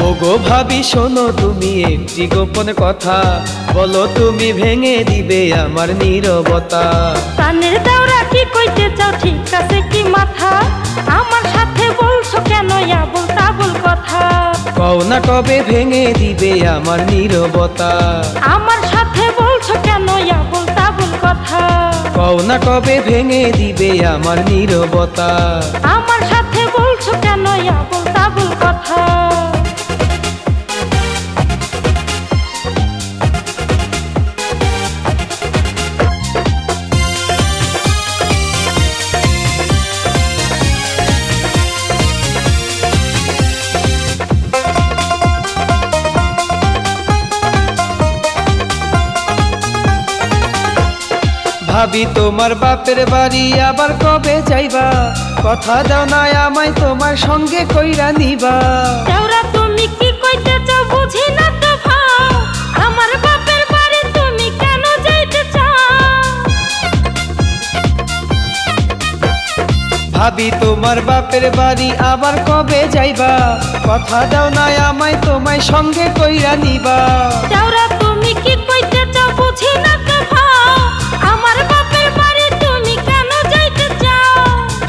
ওগো ভাবি শোনো তুমি একটি গোপন কথা, বলো তুমি ভেঙে দিবে আমার নীরবতা। প্রাণের দেওরা কি কইতে চাও, ঠিক আছে কি মাথা? আমার সাথে বলছো কেন আবুল তাবুল কথা? কও না কবে ভেঙে দিবে আমার নীরবতা। আমার সাথে বলছো কেন আবুল তাবুল কথা? কও না কবে ভেঙে দিবে আমার নীরবতা। আমার সাথে বলছো কেন আবুল তাবুল কথা? ভাবি তোমার বাপের বাড়ি আবার কবে যাইবা? কথা দাও না আমায় তোমার সঙ্গে কইরা নিবা। দেওরা তুমি কি কইতে চাও বুঝি না তো ভাও, আমার বাপের বাড়ি তুমি কেন যাইতে চাও? ভাবি তোমার বাপের বাড়ি আবার কবে যাইবা? কথা দাও না আমায় তোমায় সঙ্গে কইরা নিবা। দেওরা তুমি কি কইতে চাও বুঝি না তো ভাও, আমার বাপের বাড়ি তুমি কেন যাইতে চাও?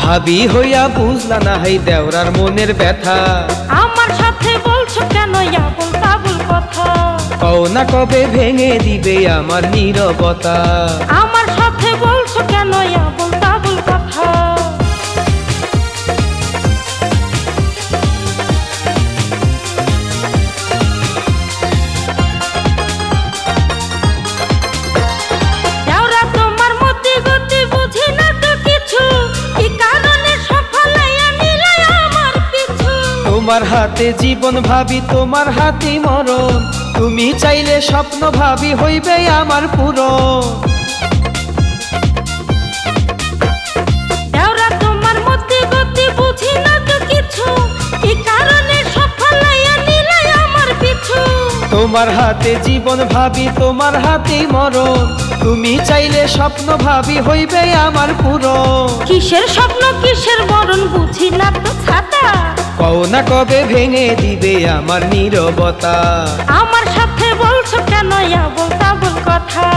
ভাবি হইয়া বুঝলা না হাই দেওরার মনের ব্যথা। আমার সাথে বলছো কেন আবুল তাবুল কথা? কও না কবে ভেঙে দিবে আমার নীরবতা। আমার সাথে বলছো কেন আবুল তাবুল কথা? দেওরা তোমার মতি গতি বুঝি না তো কিছু, কি কারণে সফল হইয়া নিলে আমার পিছু? তোমার হাতে জীবন ভাবি, তোমার হাতে মরণ। তুমি চাইলে স্বপ্ন ভাবি হইবে আমার পূরণ। দেওরা তোমার মতি গতি বুঝি না তো কিছু, কি কারণে সফল হইয়া নিলে আমার পিছু? তোমার হাতে জীবন ভাবি, তোমার হাতে মরণ। তুমি চাইলে স্বপ্ন ভাবি হইবে আমার পূরণ। কিসের স্বপ্ন কিসের মরণ বুঝি না তো ছাতা? কও না কবে ভেঙে দিবে আমার নীরবতা। আমার সাথে বলছো কেন আবুল তাবুল কথা?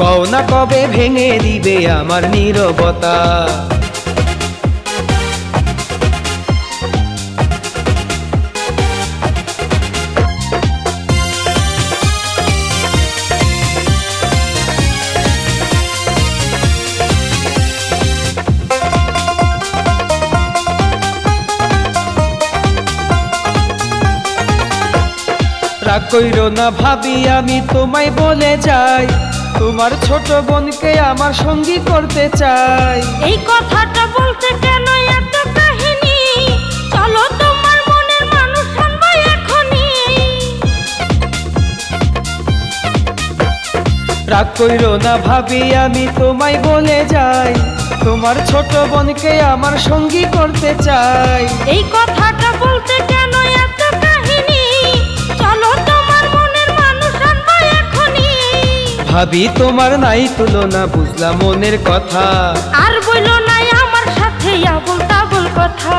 কও না কবে ভেঙে দিবে আমার নীরবতা। রাগ কইরো না ভাবি আমি তোমায় বলে যাই, তোমার ছোট বোনকে আমার সঙ্গী করতে চাই। এই কথাটা বলতে কেন এত কাহিনী? চলো তোমার মনের মানুষ শুনবো এখনি। রাগ কইরো না ভাবি আমি তোমায় বলে যাই, তোমার ছোট বোনকে আমার সঙ্গী করতে চাই। এই কথাটা বলতে কেন এত কাহিনী? চলো তোমার মনের মানুষ শুনবো এখনি। ভাবি তোমার নাই তুলনা, বুঝলাম মনের কথা। আর বইলো নাই আমার সাথে আবুল তাবুল কথা।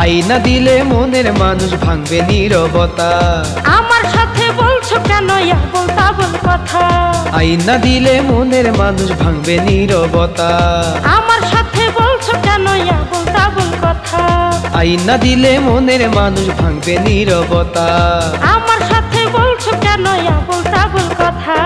আইনা দিলে মনের মানুষ ভাঙবে নীরবতা। আমার সাথে বলছো কেন আবুল তাবুল কথা? আইনা দিলে মনের মানুষ ভাঙবে নীরবতা। আমার সাথে বলছো কেন আবুল তাবুল কথা? আইনা দিলে মনের মানুষ ভাঙবে নীরবতা। আমার সাথে বলছো কেন আবুল তাবুল কথা?